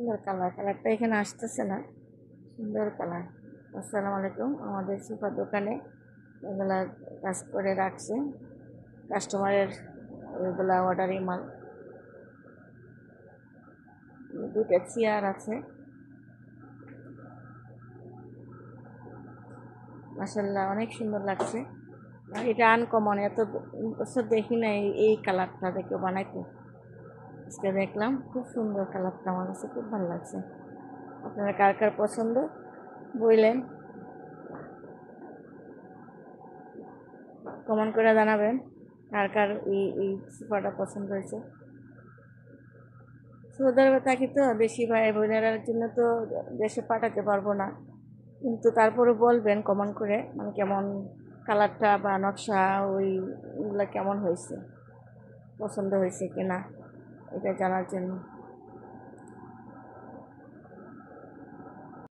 সুন্দর কালারটা এখানে আসতেছে না, সুন্দর কালার। আসসালামু আলাইকুম। আমাদের সোফা দোকানে এগুলা কাজ করে রাখছে, কাস্টমারের এগুলা অর্ডারি মাল। দুটো চেয়ার আছে, মাশাআল্লাহ অনেক সুন্দর লাগছে। আর এটা আনকমন, এত বছর দেখি না এই কালারটা দেখে বানাইতে। আজকে দেখলাম, খুব সুন্দর কালারটা, আমার কাছে খুব ভালো লাগছে। আপনারা কার কার পছন্দ বললেন, কমেন্ট করে জানাবেন কার কার এই সোফাটা পছন্দ হয়েছে। সৌদি আরবে থাকি তো, বেশি ভাই বোনেরার জন্য তো দেশে পাঠাতে পারবো না, কিন্তু তারপরে বলবেন কমেন্ট করে, মানে কেমন কালারটা বা নকশা ওইগুলা কেমন হয়েছে, পছন্দ হয়েছে কিনা, এটা জানার জন্য।